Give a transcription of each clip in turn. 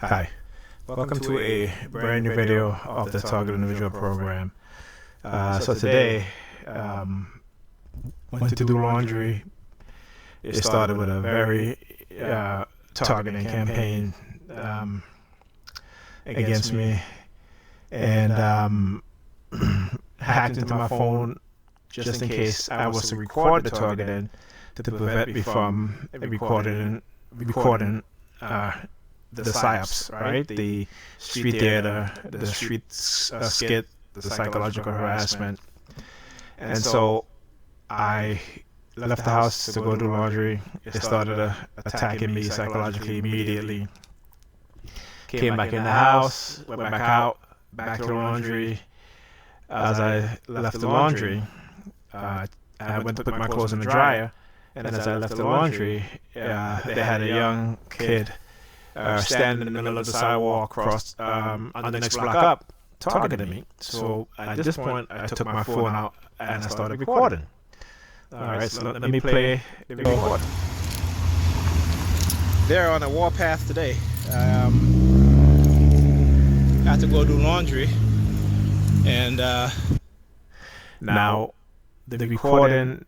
Hi, welcome to a brand new video of the Target Individual Program. So today, went to do laundry. It started with a very targeting campaign against me, and hacked into my phone just in case I was to record the targeting to prevent me from recording the psyops, right? The street theater, the street skit, the psychological harassment. And so I left the house to go do laundry. It started attacking me psychologically immediately. Came back in the house, went back out, back to the laundry. As I left the laundry, I went to put my clothes in the dryer. And as I left the laundry, they had a young kid standing in the middle of the sidewalk on the next block up, targeting me. So at this point, I took my phone out and I started recording. All right, so let me play the record. They're on a warpath today. I had to go do laundry, and now the recording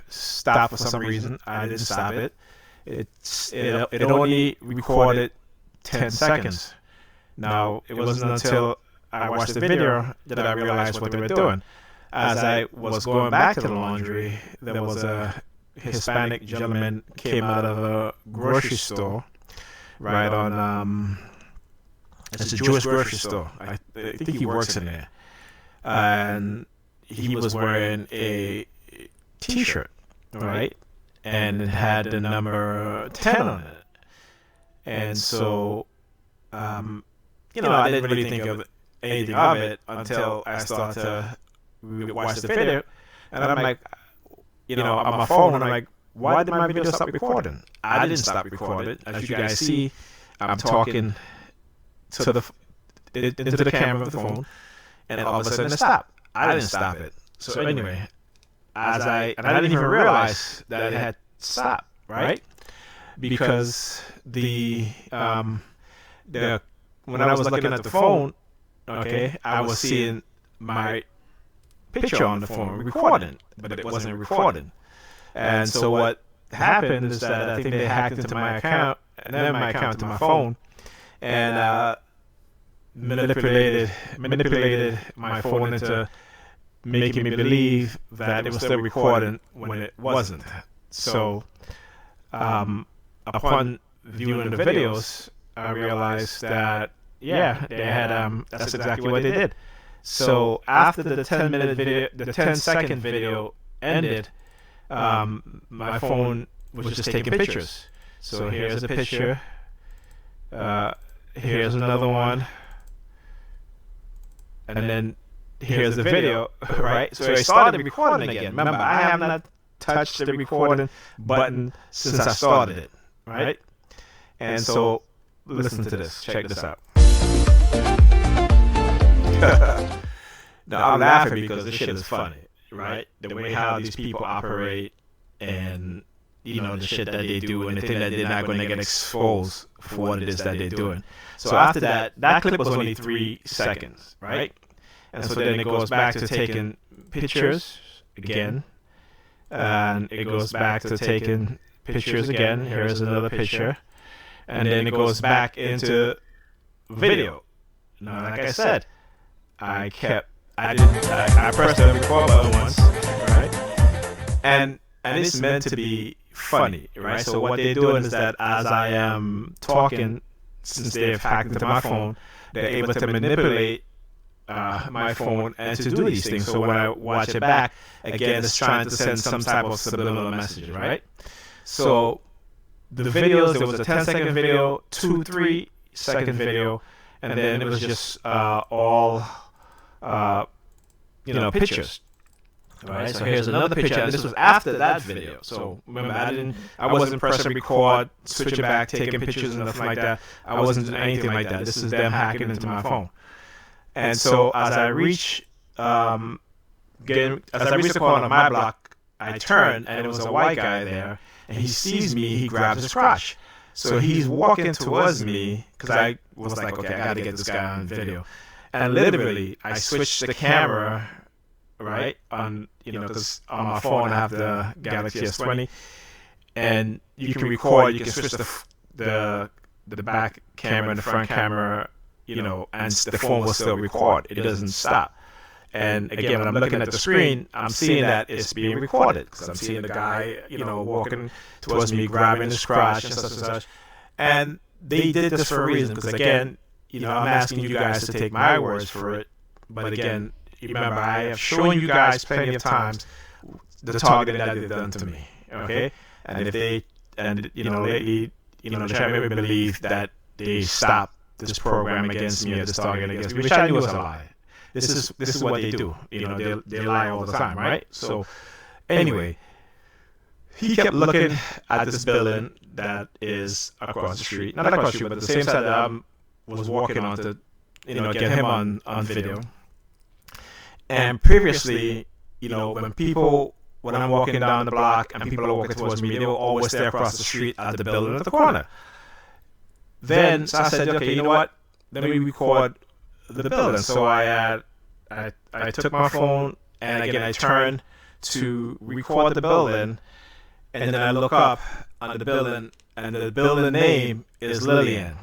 stopped for some reason. I didn't stop it. It only recorded 10 seconds. Now, it wasn't until I watched the video that I realized what they were doing. As I was going back to the laundry, there was a Hispanic gentleman came out of a grocery store, right on, it's a Jewish grocery store. I think he works in there. And he was wearing a t-shirt, right? And it had the number 10 on it. And so, I didn't really think of anything of it until I started to watch the video. And I'm like, on my phone, and I'm like, why did my video stop recording? I didn't stop recording. As you guys see, I'm talking into the camera of the phone, and all of a sudden it stopped. I didn't stop it. So anyway, I didn't even realize that it had stopped, right? Because when I was looking at the phone, okay, I was seeing my picture on the phone recording, but it wasn't recording. And so what happened is that I think they hacked into my account, and then my account to my phone, and manipulated my phone into making me believe that it was still recording when it wasn't. So, upon viewing the videos, I realized that they had that's exactly what they did. So after the 10-minute video, the 10-second video ended, my phone was just taking pictures. So here's a picture. Here's another one, and then here's the video, right? So I started recording again. Remember, I have not touched the recording button since I started it, right? And so listen to this. Check this out. Now I'm laughing because this shit is funny, right? The way how these people operate, and the shit that they do, and the thing that they're not going to get exposed for what it is that they're doing. So after that clip was only 3 seconds, right? And so then it goes back to taking pictures again, and it goes back to taking pictures again. Here's another picture, and then it goes back into video. Now, like I said, I pressed the record button once, right? And it's meant to be funny, right? So what they're doing is that as I am talking, since they've hacked into my phone, they're able to manipulate my phone and to do these things. So when I watch it back, again, it's trying to send some type of subliminal message, right? So the videos, there was a 10-second video, 2, 3-second video, and then it was just all pictures. All right, so here's another picture, and this was after that video. So remember, I wasn't pressing record, switching back, taking pictures and nothing like that. I wasn't doing anything like that. This is them hacking into my phone. And so as I reach the corner of my block, I turn, and it was a white guy there, and he sees me. He grabs his crotch. So he's walking towards me because I was like, okay, I got to get this guy on video. And literally, I switched the camera, right, on, because on my phone I have the Galaxy S20, and you can record, you can switch the back camera and the front camera, and the phone will still record. It doesn't stop. And again, when I'm looking at the screen, I'm seeing that it's being recorded because I'm seeing the guy, walking towards me, grabbing his crotch and such and such. And they did this for a reason because, again, I'm asking you guys to take my words for it. But again, remember, I have shown you guys plenty of times the targeting that they've done to me. Okay, and if they, lately, they try to make me believe that they stopped this program against me or this target against me, which I knew was a lie. This is what they do. They lie all the time, right? So anyway, he kept looking at this building that is across the street. Not across the street, but the same side that I was walking on to, get him on video. And previously, when I'm walking down the block and people are walking towards me, they will always stay across the street at the building at the corner. Then, so I said, okay, you know what? Let me record the building. So I took my phone and again I turned to record the building, and then I look up on the building, and the building name is Lillian.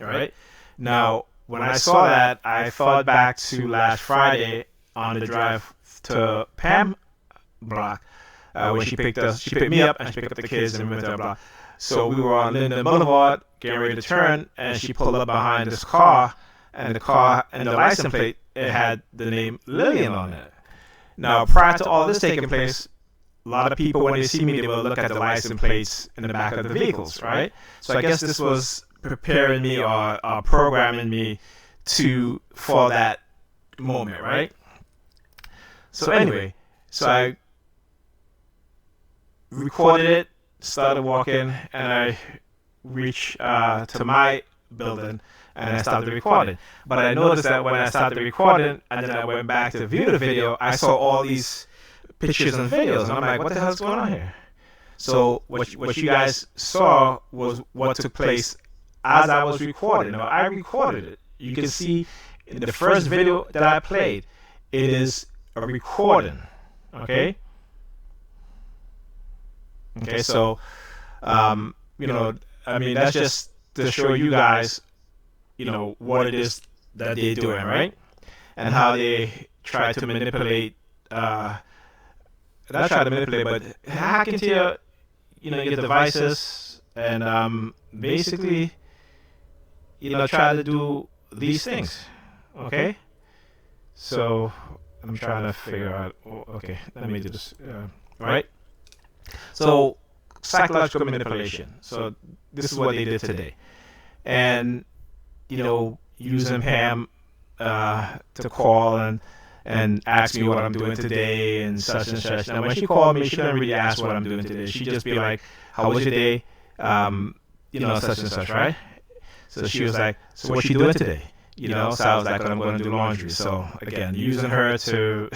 All right. Now, when I saw that, I thought back to last Friday on the drive to Pam block when she picked me up and she picked up the kids and we went to the block. So we were on Linden Boulevard getting ready to turn, and she pulled up behind this car, and the license plate, it had the name Lillian on it. Now, prior to all this taking place, a lot of people, when they see me, they will look at the license plates in the back of the vehicles, right? So I guess this was preparing me or programming me for that moment, right? So anyway, so I recorded it, started walking, and I reached to my building, and I started recording. But I noticed that when I started recording, and then I went back to view the video, I saw all these pictures and videos, and I'm like, what the hell's going on here? So what you guys saw was what took place as I was recording. Now, I recorded it. You can see in the first video that I played, it is a recording. Okay? Okay, so, that's just to show you guys, what it is that they're doing, right? And how they try to manipulate, not try to manipulate, but hack into your devices and basically, try to do these things, okay? So, I'm trying to figure out, okay, let me do this, all right? So, psychological manipulation. So, this is what they did today. And, using Pam to call and ask me what I'm doing today and such and such. Now, when she called me, she didn't really ask what I'm doing today. She'd just be like, how was your day? Such and such, right? So she was like, so what you doing today? So I was like, I'm going to do laundry. So, again, using her to,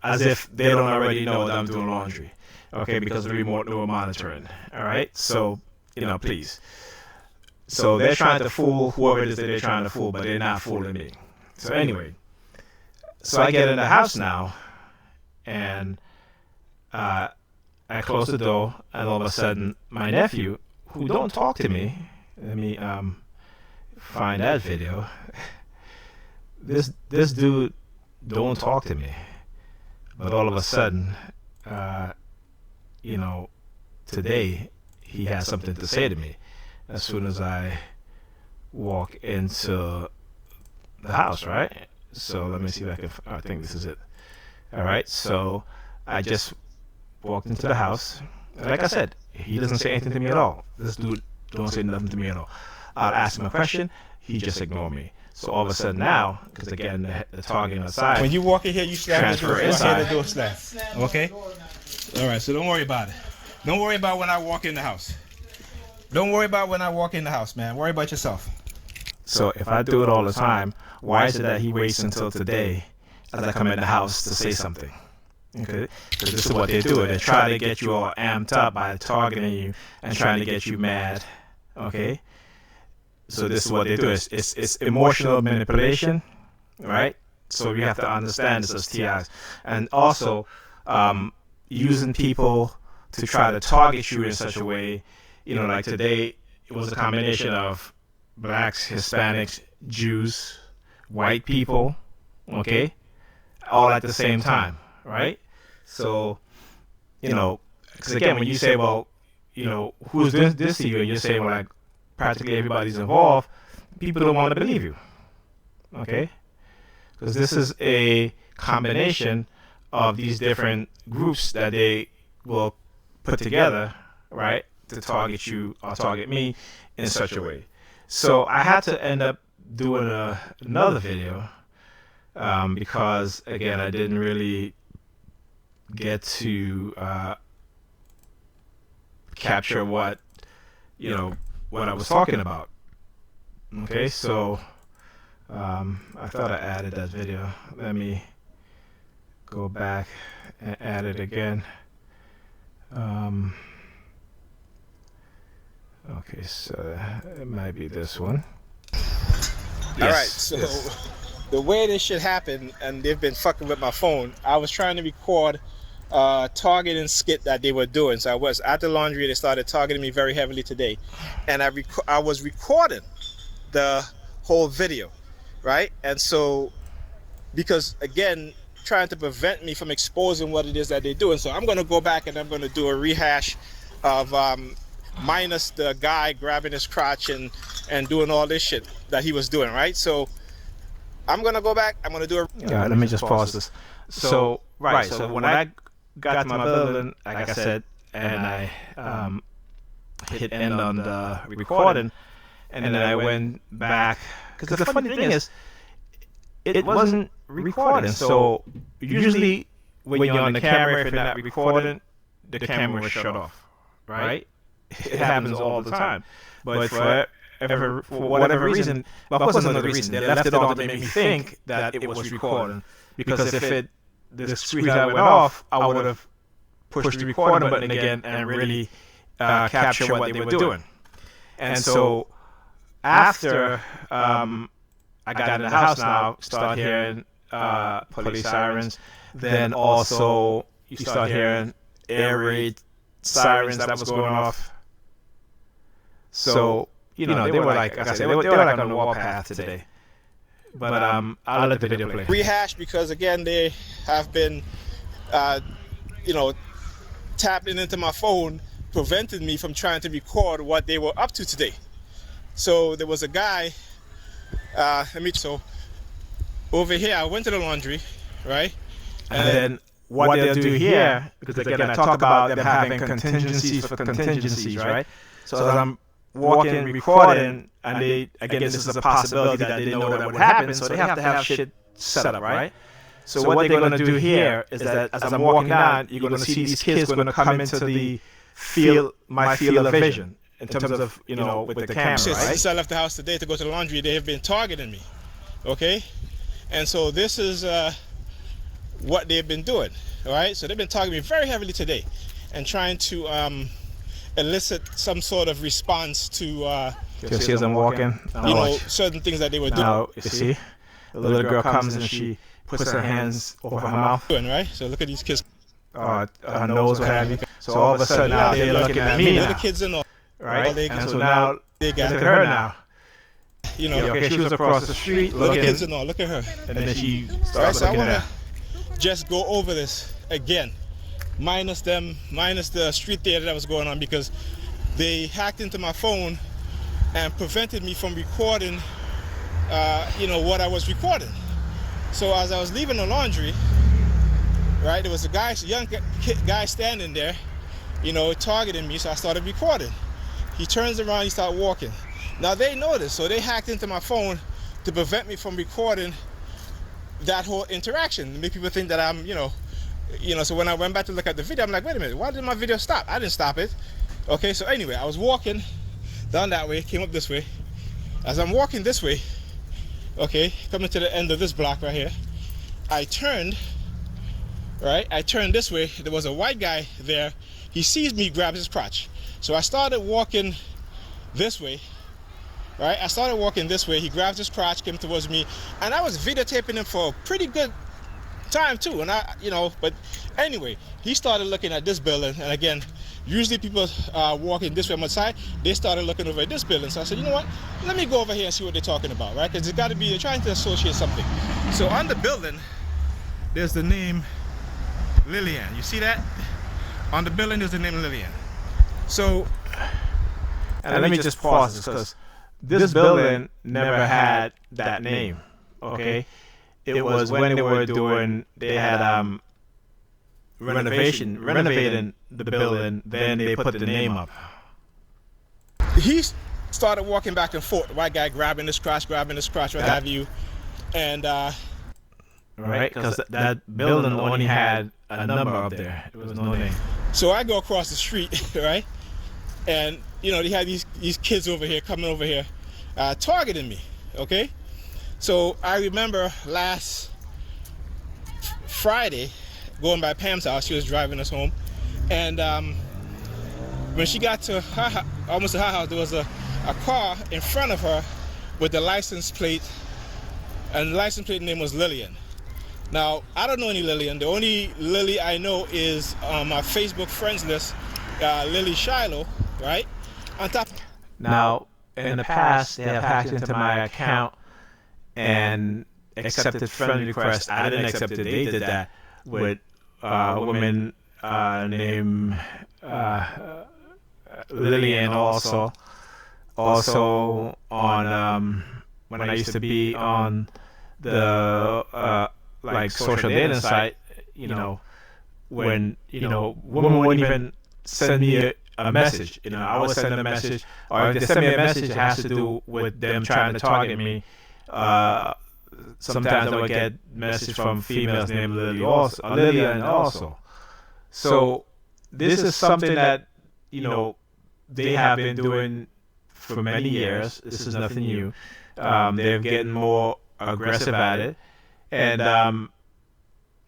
as if they don't already know that I'm doing laundry, okay, because of the remote neural monitoring, all right? So, please. So they're trying to fool whoever it is that they're trying to fool, but they're not fooling me. So anyway, so I get in the house now, and I close the door, and all of a sudden, my nephew, who don't talk to me, let me find that video. This dude don't talk to me. But all of a sudden, today he has something to say to me as soon as I walk into the house, right? So let me see if I think this is it. All right, so I just walked into the house. Like I said, he doesn't say anything to me at all. This dude don't say nothing to me at all. I'll ask him a question, he just ignore me. So all of a sudden now, because again, the target outside. When you walk in here, you slam the door inside. The door slam. Okay? All right, so don't worry about it. Don't worry about when I walk in the house. Don't worry about when I walk in the house, man. Worry about yourself. So if I do it all the time, why is it that he waits until today as I come in the house to say something? Okay, because this is what they do. They try to get you all amped up by targeting you and trying to get you mad. Okay, so this is what they do. It's emotional manipulation, right? So you have to understand this as TIs, and also using people to try to target you in such a way. You know, like today it was a combination of blacks, Hispanics, Jews, white people. Okay, all at the same time, right? So, you know, because again, when you say, well, you know, who's this to you, and you're saying, well, like, practically everybody's involved, people don't want to believe you, okay? Because this is a combination of these different groups that they will put together, right, to target you or target me in such a way. So I had to end up doing another video because, again, I didn't really get to capture what I was talking about. Okay, so I thought I added that video. Let me go back and add it again. Okay, so it might be this one. All right, so the way this shit happened, and they've been fucking with my phone, I was trying to record targeting skit that they were doing. So I was at the laundry. They started targeting me very heavily today, and I was recording the whole video, right? And so, because again, trying to prevent me from exposing what it is that they're doing, so I'm going to go back and I'm going to do a rehash of minus the guy grabbing his crotch and doing all this shit that he was doing, right? So I'm going to go back. I'm going to do a... Yeah, let me just pause this. So when I got to my building, like I said, and I hit end on the recording, and then I went back, because the funny thing is, it wasn't recording. So usually when you're on the camera, if you're not recording, the camera will shut off, right? It happens all the time. But for whatever reason, well, of course, another reason, they left it on to make me think that it was recording. Because if the screen light went off, I would have pushed the recording button again and really capture what they were doing. And so after I got in the house now, start hearing police sirens, then also you start hearing air raid sirens that was going off. So, they were like I said, they were like on the warpath today. But I'll let the video play. Rehash, because again, they have been, tapping into my phone, preventing me from trying to record what they were up to today. So there was a guy, so over here, I went to the laundry, right? And then what they'll do here, because again, I talk about them having contingencies for contingencies, right? So as I'm walking, recording, and this is a possibility that they know that would happen, so they have to have shit set up, right? So what they're going to do here is that as I'm walking down, you're going to see these kids going to come into my field of vision, in terms of, with the camera, right? Since I left the house today to go to the laundry, they have been targeting me, okay? And so this is what they've been doing, all right? So they've been targeting me very heavily today and trying to elicit some sort of response to you see as I'm walking, certain things that they were doing. Now, you see, the little girl comes and she puts her hands over her mouth. Right? So look at these kids. Her nose, what have you. So all of a sudden now they're looking at me now. The kids and all. Right? And so now, they got look at her now. Okay, she was across the street looking. Kids and all. Look at her. And then she starts looking at her. Just go over this again. Minus the street theater that was going on, because they hacked into my phone and prevented me from recording, what I was recording. So as I was leaving the laundry, right, there was a young guy standing there, targeting me, so I started recording. He turns around, he started walking. Now they noticed, so they hacked into my phone to prevent me from recording that whole interaction, to make people think that I'm, so when I went back to look at the video, I'm like, wait a minute, why did my video stop? I didn't stop it. Okay, so anyway, I was walking down that way, came up this way. As I'm walking this way, okay, coming to the end of this block right here, I turned, right? I turned this way. There was a white guy there. He sees me, grabs his crotch. So I started walking this way, right? I started walking this way. He grabs his crotch, came towards me, and I was videotaping him for a pretty good time too. And but anyway, he started looking at this building, and again, usually people walking this way on my side, they started looking over at this building. So I said, you know what? Let me go over here and see what they're talking about, right? Because they're trying to associate something. So on the building, there's the name Lillian. You see that? On the building, there's the name Lillian. So, and let me just pause this, because this building never had that name. Okay, it was when they had renovating the building, then they put the name up. He started walking back and forth. The white guy grabbing this crotch, what have you, and right, because that building only had a number up there. There was no name. So I go across the street, right, and they had these kids over here coming over here, targeting me. Okay, so I remember last Friday, going by Pam's house. She was driving us home, and when she got to almost to her house, there was a car in front of her with the license plate, and the license plate name was Lillian. Now, I don't know any Lillian. The only Lily I know is on my Facebook friends list, Lily Shiloh, right? On top. Now, in the past, they have hacked into my account and accepted friend requests. I didn't accept it. They did that with a woman named Lillian also on when I used to be on the like social dating site, when women wouldn't even send me a message. I would send them a message, or if they send me a message, it has to do with them trying to target me. Sometimes I would get message from females named Lillian also. So this is something that they have been doing for many years. This is nothing new. They're getting more aggressive at it, and I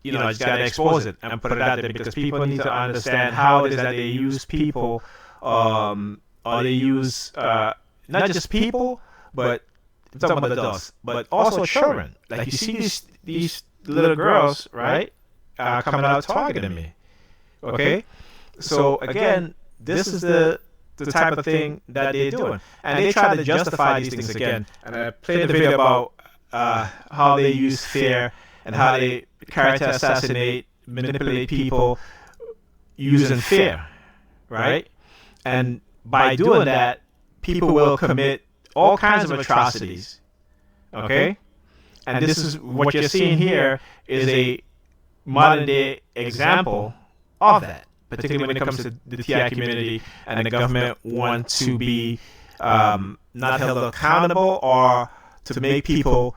just gotta expose it and put it out there, because people need to understand how it is that they use people, or they use not just people, but I'm talking about adults, but also children. Like, you see these little girls, right, coming out targeting me. Okay, so again, this is the type of thing that they're doing, and they try to justify these things again. And I played the video about how they use fear and how they character assassinate, manipulate people using fear, right? And by doing that, people will commit all kinds of atrocities. Okay? And this is what you're seeing here is a modern day example of that, particularly when it comes to the TI community, and the government want to be not held accountable, or to make people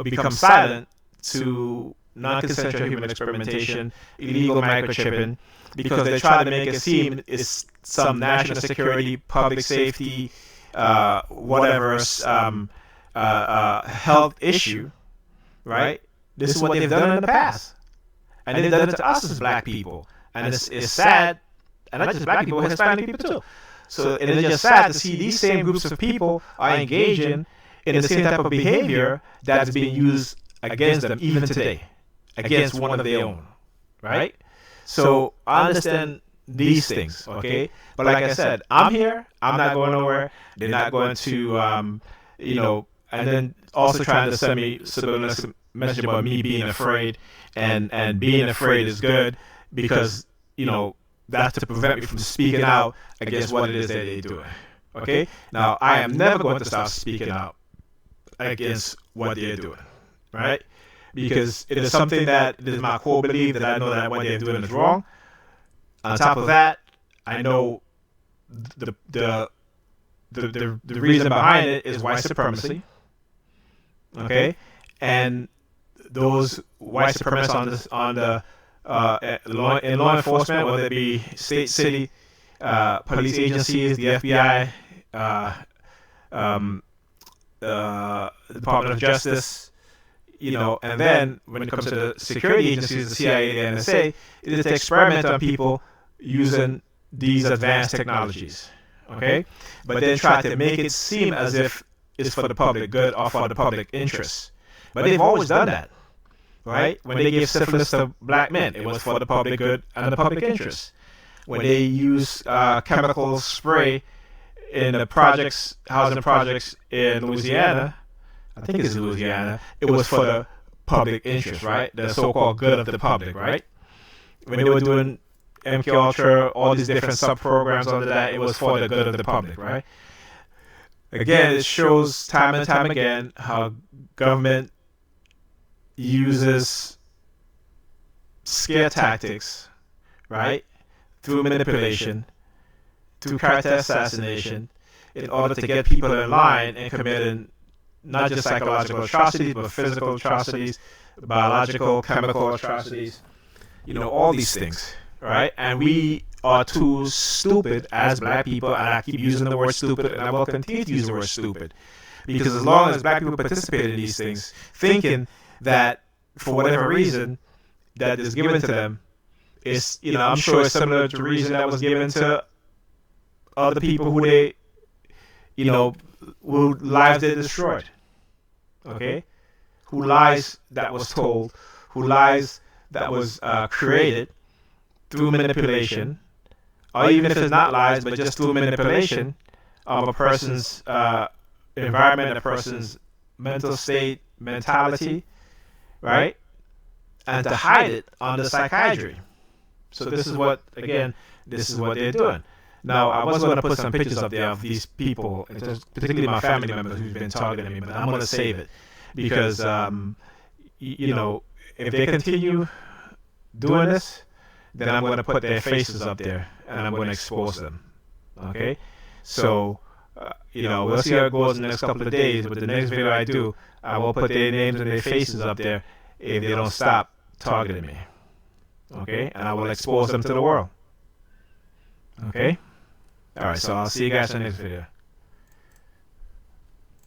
become silent to non-consensual human experimentation, illegal microchipping, because they try to make it seem it's some national security, public safety, whatever health issue, right? This is what they've done in the past, and they've done it to us as black people, and it's sad, and not just black people, Hispanic people too. So it is just sad to see these same groups of people are engaging in the same type of behavior that's being used against them even today, against one of their own, right? So I understand these things, okay? But like I said, I'm here. I'm not going nowhere. They're not going to, and then also trying to send me subliminal message about me being afraid, and being afraid is good because, that's to prevent me from speaking out against what it is that they're doing, okay? Now, I am never going to stop speaking out against what they're doing, right? Because it is something that is my core belief, that I know that what they're doing is wrong. On top of that, I know the reason behind it is white supremacy, okay? And those white supremacists in law enforcement, whether it be state, city, police agencies, the FBI, Department of Justice, and then when it comes to the security agencies, the CIA, the NSA, it is to experiment on people using these advanced technologies. Okay, but then try to make it seem as if it's for the public good or for the public interest. But they've always done that, right? When they gave syphilis to black men, it was for the public good and the public interest. When they use chemical spray in the projects, housing projects in Louisiana, I think it's Louisiana, it was for the public interest, right? The so-called good of the public, right? When they were doing MK Ultra, all these different sub-programs under that, it was for the good of the public, right? Again, it shows time and time again how government uses scare tactics, right? Through manipulation, through character assassination, in order to get people in line and committing not just psychological atrocities, but physical atrocities, biological, chemical atrocities, all these things, right? And we are too stupid as black people, and I keep using the word stupid, and I will continue to use the word stupid, because as long as black people participate in these things, thinking that for whatever reason that is given to them, is, I'm sure it's similar to the reason that was given to other people who they, who lives they destroyed. Okay? Who lies that was told, who lies that was created through manipulation, or even if it's not lies, but just through manipulation of a person's environment, a person's mental state, mentality, right? And to hide it under psychiatry. So this is what they're doing. Now, I was going to put some pictures up there of these people, particularly my family members who've been targeting me, but I'm going to save it because, if they continue doing this, then I'm going to put their faces up there and I'm going to expose them. Okay? So, we'll see how it goes in the next couple of days. But the next video I do, I will put their names and their faces up there if they don't stop targeting me. Okay? And I will expose them to the world. Okay? All right, so I'll see you guys in the next video.